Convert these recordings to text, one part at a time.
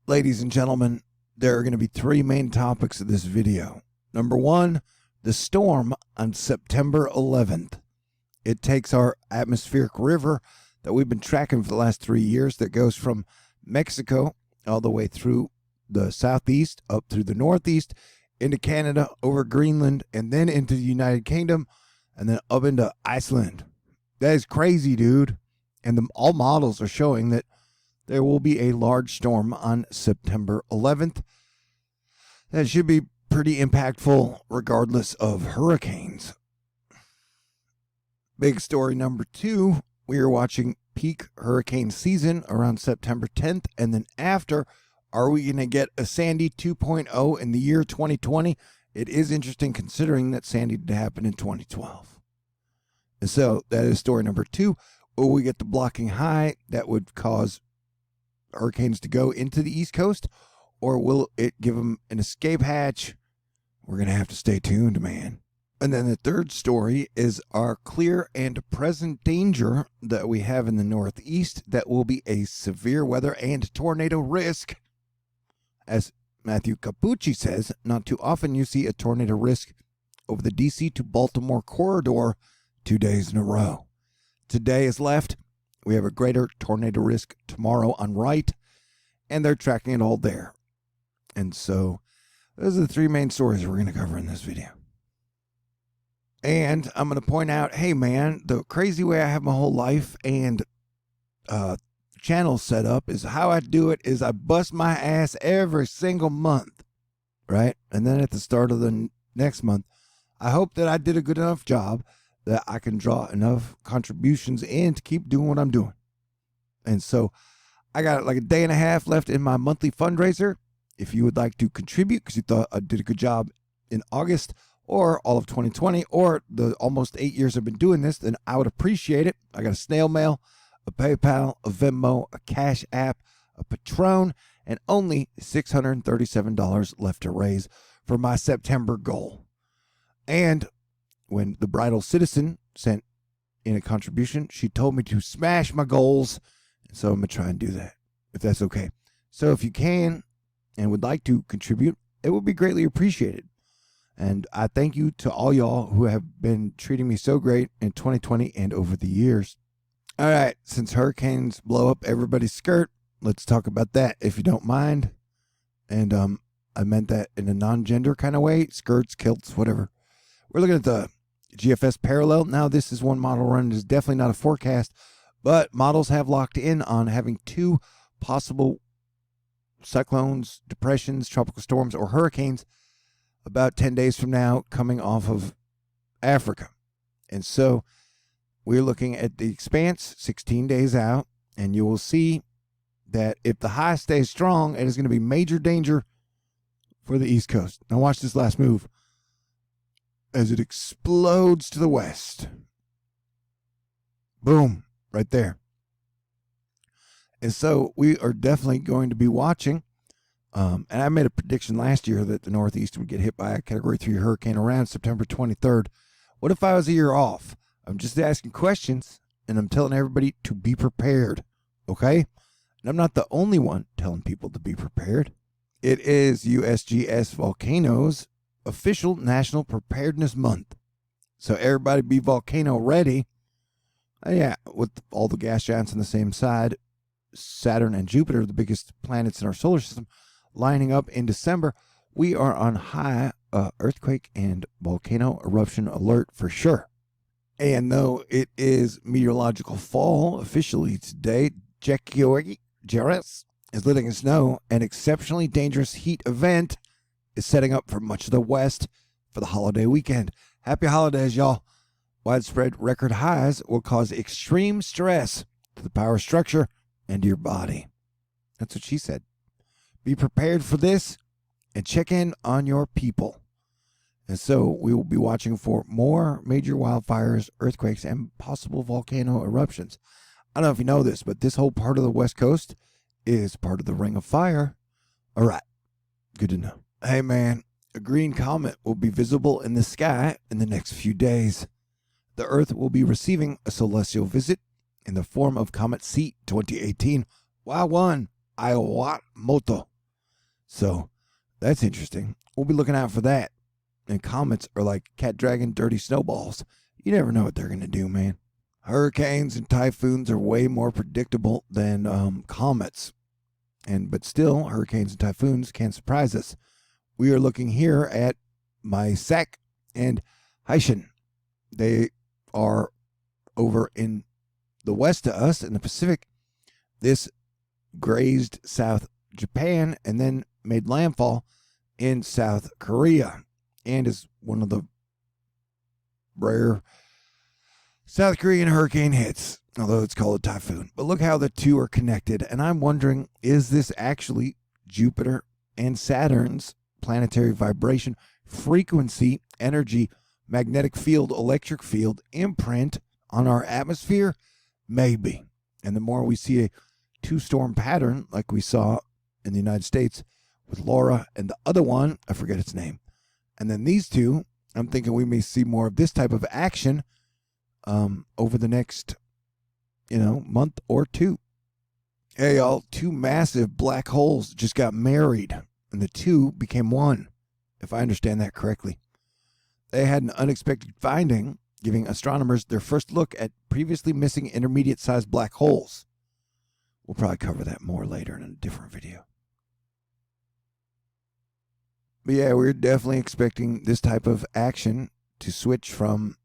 Ladies and gentlemen, there are going to be three main topics of this video. Number one, the storm on September 11th. It takes our atmospheric river that we've been tracking for the last 3 years that goes from Mexico all the way through the southeast, up through the northeast, into Canada, over Greenland, and then into the United Kingdom, and then up into Iceland. That is crazy, dude. And all models are showing that there will be a large storm on September 11th. That should be pretty impactful regardless of hurricanes. Big story number two, we are watching peak hurricane season around September 10th. And then after, are we going to get a Sandy 2.0 in the year 2020? It is interesting considering that Sandy did happen in 2012. And so that is story number two. Will we get the blocking high that would cause hurricanes to go into the East Coast, or will it give them an escape hatch? We're going to have to stay tuned, man. And then the third story is our clear and present danger that we have in the Northeast that will be a severe weather and tornado risk. As Matthew Capucci says, not too often you see a tornado risk over the DC to Baltimore corridor 2 days in a row. Today is left. We have a greater tornado risk tomorrow on right, and they're tracking it all there. And so those are the three main stories we're going to cover in this video. And I'm going to point out, hey man, the crazy way I have my whole life and channel set up is how I do it is I bust my ass every single month, right? And then at the start of the next month, I hope that I did a good enough job that I can draw enough contributions in to keep doing what I'm doing. And so I got like a day and a half left in my monthly fundraiser. If you would like to contribute because you thought I did a good job in August or all of 2020 or the almost 8 years I've been doing this, then I would appreciate it. I got a snail mail, a PayPal, a Venmo, a CashApp, a Patron, and only $637 left to raise for my September goal. And when the Bridal Citizen sent in a contribution, she told me to smash my goals. So I'm going to try and do that, if that's okay. So if you can and would like to contribute, it would be greatly appreciated. And I thank you to all y'all who have been treating me so great in 2020 and over the years. All right, since hurricanes blow up everybody's skirt, let's talk about that, if you don't mind. And I meant that in a non-gender kind of way, skirts, kilts, whatever. We're looking at the GFS parallel. Now, this is one model run. It is definitely not a forecast, but models have locked in on having two possible cyclones, depressions, tropical storms, or hurricanes about 10 days from now coming off of Africa. And so we're looking at the expanse 16 days out, and you will see that if the high stays strong, it is going to be major danger for the East Coast. Now watch this last move as it explodes to the west. Boom, right there. And so we are definitely going to be watching. And I made a prediction last year that the Northeast would get hit by a Category 3 hurricane around September 23rd. What if I was a year off? I'm just asking questions, and I'm telling everybody to be prepared, okay? And I'm not the only one telling people to be prepared. It is USGS Volcanoes official National Preparedness Month. So everybody be volcano ready. Yeah, with all the gas giants on the same side, Saturn and Jupiter, the biggest planets in our solar system, lining up in December, we are on high earthquake and volcano eruption alert for sure. And though it is meteorological fall officially today, January is letting us know an exceptionally dangerous heat event is setting up for much of the West for the holiday weekend. Happy holidays, y'all. Widespread record highs will cause extreme stress to the power structure and to your body. That's what she said. Be prepared for this and check in on your people. And so we will be watching for more major wildfires, earthquakes, and possible volcano eruptions. I don't know if you know this, but this whole part of the West Coast is part of the Ring of Fire. All right. Good to know. Hey, man, a green comet will be visible in the sky in the next few days. The Earth will be receiving a celestial visit in the form of Comet C 2018 Y1 Iwamoto. So that's interesting. We'll be looking out for that. And comets are like cat dragging dirty snowballs. You never know what they're going to do, man. Hurricanes and typhoons are way more predictable than comets. But still, hurricanes and typhoons can surprise us. We are looking here at Maysak and Haishen. They are over in the west to us in the Pacific. This grazed South Japan and then made landfall in South Korea and is one of the rare South Korean hurricane hits, although it's called a typhoon. But look how the two are connected, and I'm wondering, is this actually Jupiter and Saturn's planetary vibration, frequency, energy, magnetic field, electric field imprint on our atmosphere? Maybe. And the more we see a two-storm pattern like we saw in the United States with Laura and the other one, I forget its name, and then these two, I'm thinking we may see more of this type of action over the next, month or two. Hey, y'all, two massive black holes just got married, and the two became one, if I understand that correctly. They had an unexpected finding, giving astronomers their first look at previously missing intermediate-sized black holes. We'll probably cover that more later in a different video. But yeah, we're definitely expecting this type of action to switch from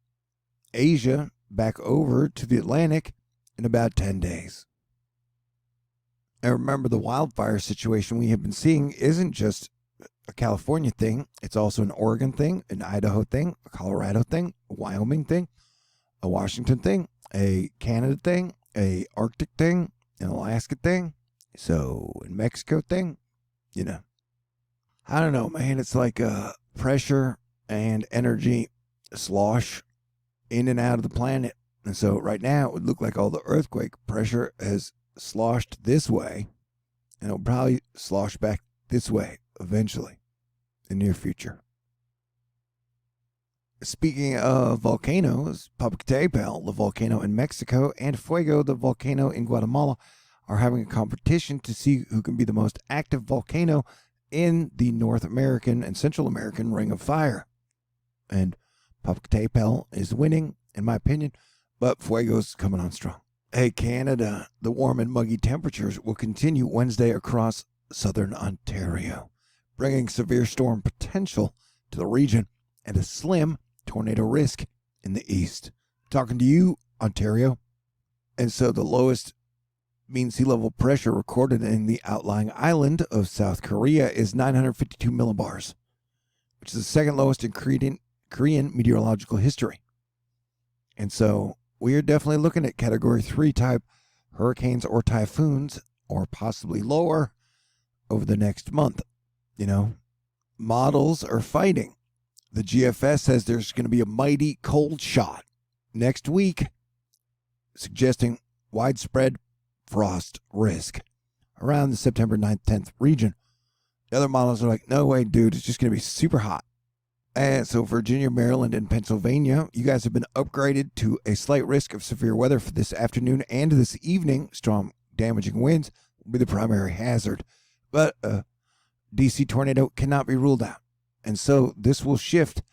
Asia back over to the Atlantic in about 10 days. And remember, the wildfire situation we have been seeing isn't just a California thing. It's also an Oregon thing, an Idaho thing, a Colorado thing, a Wyoming thing, a Washington thing, a Canada thing, a Arctic thing, an Alaska thing, so in Mexico thing, I don't know, man. It's like pressure and energy slosh in and out of the planet. And so right now it would look like all the earthquake pressure has sloshed this way, and it'll probably slosh back this way eventually in the near future. Speaking of volcanoes, Popocatépetl, the volcano in Mexico, and Fuego, the volcano in Guatemala, are having a competition to see who can be the most active volcano in the North American and Central American Ring of Fire. And Popocatépetl is winning, in my opinion, but Fuego's coming on strong. Hey, Canada, the warm and muggy temperatures will continue Wednesday across southern Ontario, bringing severe storm potential to the region and a slim tornado risk in the east. Talking to you, Ontario. And so the lowest mean sea level pressure recorded in the outlying island of South Korea is 952 millibars, which is the second lowest in Korean meteorological history. And so we are definitely looking at Category 3 type hurricanes or typhoons, or possibly lower, over the next month. Models are fighting. The GFS says there's going to be a mighty cold shot next week, suggesting widespread frost risk around the September 9th, 10th region. The other models are like, no way, dude, it's just going to be super hot. And so Virginia, Maryland, and Pennsylvania, you guys have been upgraded to a slight risk of severe weather for this afternoon and this evening. Strong damaging winds will be the primary hazard. But a DC tornado cannot be ruled out. And so this will shift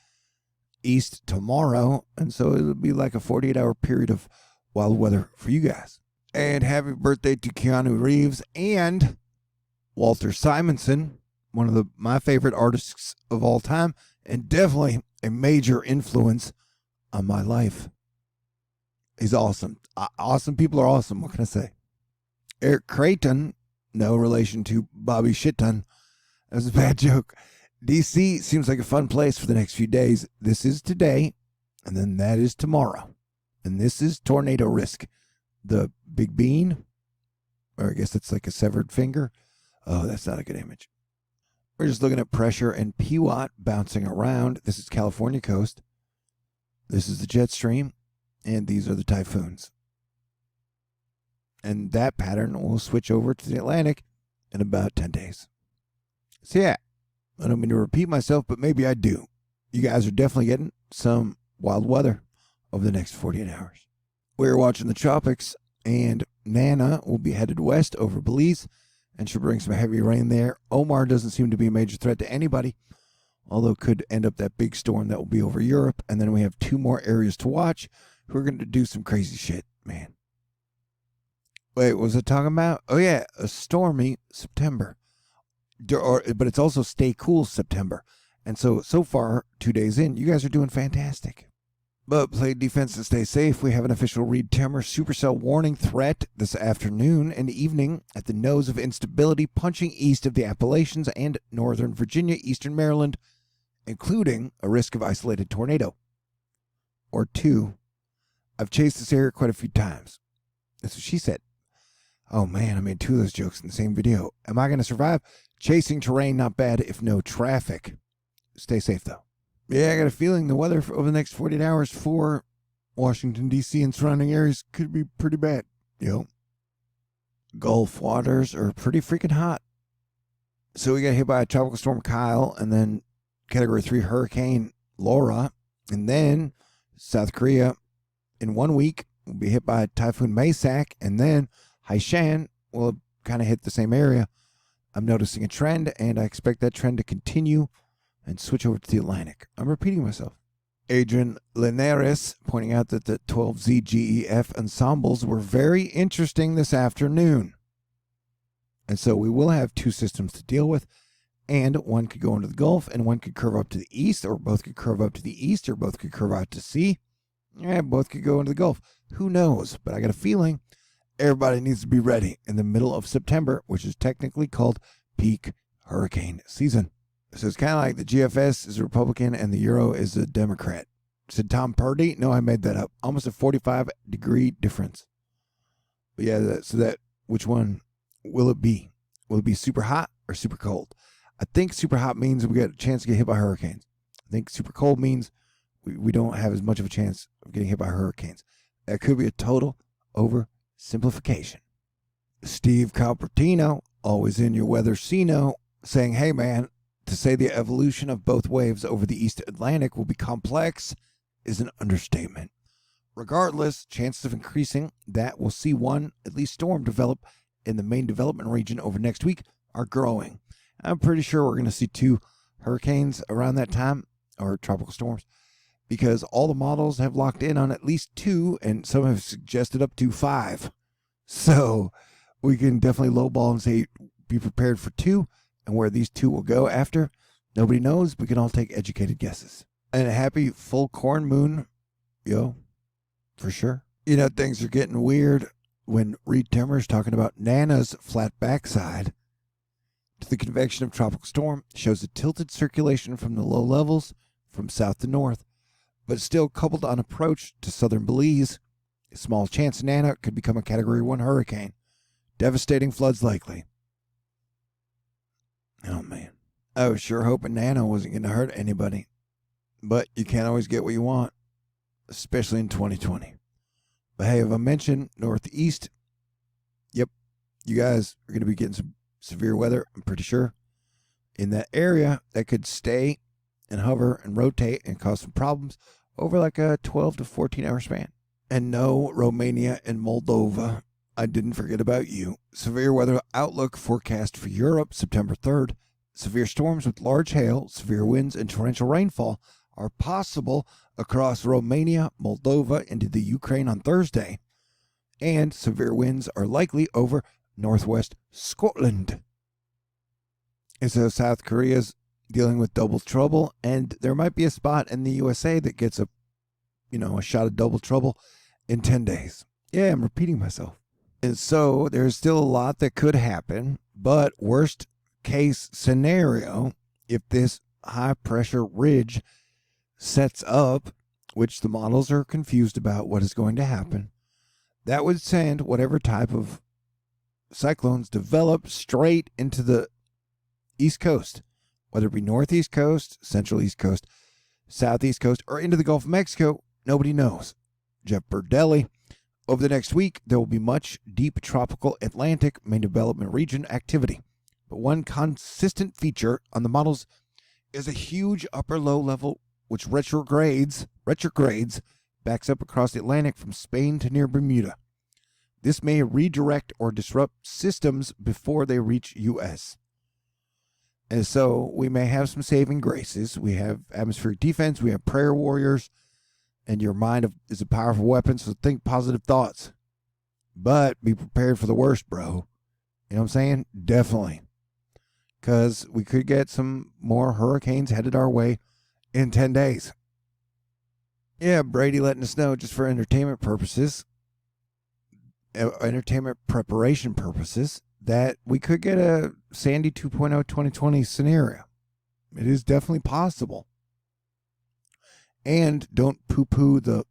east tomorrow. And so it'll be like a 48-hour period of wild weather for you guys. And happy birthday to Keanu Reeves and Walter Simonson, one of my favorite artists of all time, and definitely a major influence on my life. He's awesome. Awesome people are awesome. What can I say? Eric Creighton, no relation to Bobby Shitton. That was a bad joke. DC seems like a fun place for the next few days. This is today, and then that is tomorrow. And this is tornado risk. The big bean, or I guess it's like a severed finger. Oh, that's not a good image. We're just looking at pressure and PWAT bouncing around. This is California coast. This is the jet stream, and these are the typhoons. And that pattern will switch over to the Atlantic in about 10 days. So yeah, I don't mean to repeat myself, but maybe I do. You guys are definitely getting some wild weather over the next 48 hours. We're watching the tropics, and Nana will be headed west over Belize and should bring some heavy rain there. Omar doesn't seem to be a major threat to anybody, although could end up that big storm that will be over Europe. And then we have 2 more areas to watch who are going to do some crazy shit, man. Wait, what was I talking about? Oh, yeah, a stormy September. But it's also stay cool September. And so far, 2 days in, you guys are doing fantastic. But play defense and stay safe. We have an official Reed Timmer supercell warning threat this afternoon and evening at the nose of instability punching east of the Appalachians and northern Virginia, eastern Maryland, including a risk of isolated tornado. Or 2. I've chased this area quite a few times. That's what she said. Oh man, I made 2 of those jokes in the same video. Am I going to survive? Chasing terrain, not bad if no traffic. Stay safe though. Yeah, I got a feeling the weather over the next 48 hours for Washington, D.C. and surrounding areas could be pretty bad. Gulf waters are pretty freaking hot. So we got hit by a tropical storm Kyle, and then Category 3 Hurricane Laura, and then South Korea in 1 week will be hit by Typhoon Maysak, and then Haishen will kind of hit the same area. I'm noticing a trend, and I expect that trend to continue and switch over to the Atlantic. I'm repeating myself. Adrian Linares pointing out that the 12ZGEF ensembles were very interesting this afternoon. And so we will have 2 systems to deal with, and one could go into the Gulf, and one could curve up to the east, or both could curve up to the east, or both could curve out to sea. Yeah, both could go into the Gulf. Who knows? But I got a feeling everybody needs to be ready in the middle of September, which is technically called peak hurricane season. So it's kind of like the GFS is a Republican and the Euro is a Democrat. Said Tom Purdy? No, I made that up. Almost a 45-degree difference. But yeah, which one will it be? Will it be super hot or super cold? I think super hot means we get a chance to get hit by hurricanes. I think super cold means we don't have as much of a chance of getting hit by hurricanes. That could be a total oversimplification. Steve Calpertino, always in your weather Cino, saying, hey man, to say the evolution of both waves over the East Atlantic will be complex is an understatement. Regardless, chances of increasing that we'll see one, at least storm, develop in the main development region over next week are growing. I'm pretty sure we're going to see 2 hurricanes around that time, or tropical storms, because all the models have locked in on at least 2, and some have suggested up to 5. So we can definitely lowball and say, be prepared for 2. And where these 2 will go after, nobody knows. We can all take educated guesses. And a happy full corn moon, for sure. Things are getting weird when Reed Timmer's talking about Nana's flat backside to the convection of tropical storm shows a tilted circulation from the low levels from south to north, but still coupled on approach to southern Belize. A small chance Nana could become a Category 1 hurricane. Devastating floods likely. Oh, man. I was sure hoping Nana wasn't going to hurt anybody. But you can't always get what you want, especially in 2020. But hey, if I mentioned Northeast, yep, you guys are going to be getting some severe weather, I'm pretty sure, in that area that could stay and hover and rotate and cause some problems over like a 12 to 14 hour span. And no, Romania and Moldova, I didn't forget about you. Severe weather outlook forecast for Europe, September 3rd. Severe storms with large hail, severe winds, and torrential rainfall are possible across Romania, Moldova, into the Ukraine on Thursday. And severe winds are likely over northwest Scotland. And so South Korea's dealing with double trouble, and there might be a spot in the USA that gets a shot of double trouble in 10 days. Yeah, I'm repeating myself. And so there's still a lot that could happen, but worst case scenario, if this high pressure ridge sets up, which the models are confused about what is going to happen, that would send whatever type of cyclones develop straight into the East Coast, whether it be Northeast Coast, Central East Coast, Southeast Coast, or into the Gulf of Mexico. Nobody knows. Jeff Berdelli. Over the next week, there will be much deep tropical Atlantic main development region activity. But one consistent feature on the models is a huge upper-low level which retrogrades backs up across the Atlantic from Spain to near Bermuda. This may redirect or disrupt systems before they reach U.S. And so we may have some saving graces. We have atmospheric defense. We have prayer warriors. And your mind is a powerful weapon, so think positive thoughts. But be prepared for the worst, bro. You know what I'm saying? Definitely. Because we could get some more hurricanes headed our way in 10 days. Yeah, Brady letting us know just for entertainment purposes, entertainment preparation purposes, that we could get a Sandy 2.0 2020 scenario. It is definitely possible. And don't poo-poo the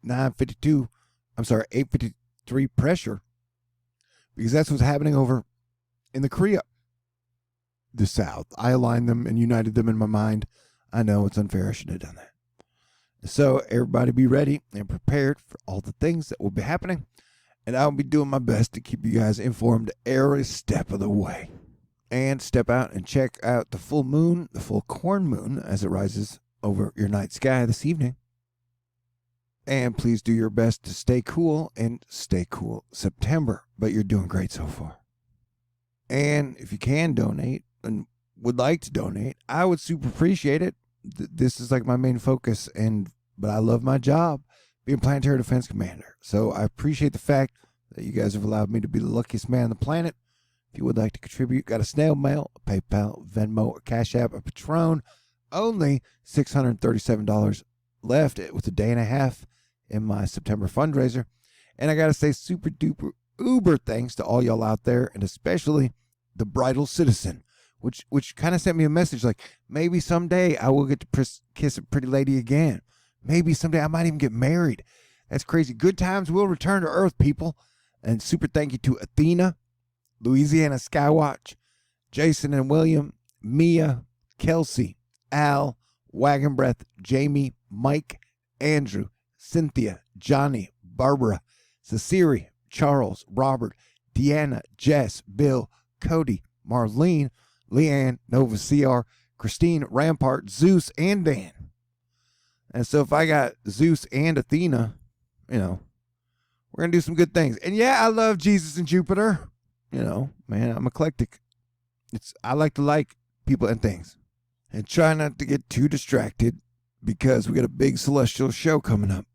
853 pressure, because that's what's happening over in the Korea, the South. I aligned them and united them in my mind. I know it's unfair. I shouldn't have done that. So everybody be ready and prepared for all the things that will be happening. And I'll be doing my best to keep you guys informed every step of the way. And step out and check out the full moon, the full corn moon, as it rises over your night sky this evening. And please do your best to stay cool and stay cool September. But you're doing great so far. And if you can donate and would like to donate, I would super appreciate it. This is like my main focus, but I love my job being Planetary Defense Commander. So I appreciate the fact that you guys have allowed me to be the luckiest man on the planet. If you would like to contribute, got a snail mail, a PayPal, Venmo, or Cash App, a Patron. Only $637 left with a day and a half in my September fundraiser. And I got to say super duper uber thanks to all y'all out there, and especially the Bridal Citizen, which kind of sent me a message like, maybe someday I will get to kiss a pretty lady again. Maybe someday I might even get married. That's crazy. Good times will return to Earth, people. And super thank you to Athena, Louisiana Skywatch, Jason and William, Mia, Kelsey, Al, Wagon Breath, Jamie, Mike, Andrew, Cynthia, Johnny, Barbara, Cecily, Charles, Robert, Deanna, Jess, Bill, Cody, Marlene, Leanne, Nova CR, Christine, Rampart, Zeus, and Dan. And so if I got Zeus and Athena, we're going to do some good things. And yeah, I love Jesus and Jupiter. Man, I'm eclectic. I like to like people and things. And try not to get too distracted, because we got a big celestial show coming up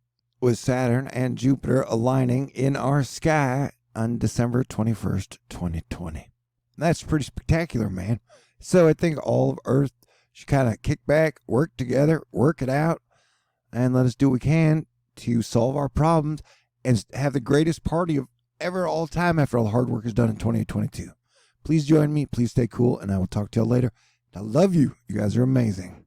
with Saturn and Jupiter aligning in our sky on December 21st, 2020. That's pretty spectacular, man. So I think all of Earth should kind of kick back, work together, work it out, and let us do what we can to solve our problems and have the greatest party of ever all time after all the hard work is done in 2022. Please join me. Please stay cool, and I will talk to y'all later. I love you. You guys are amazing.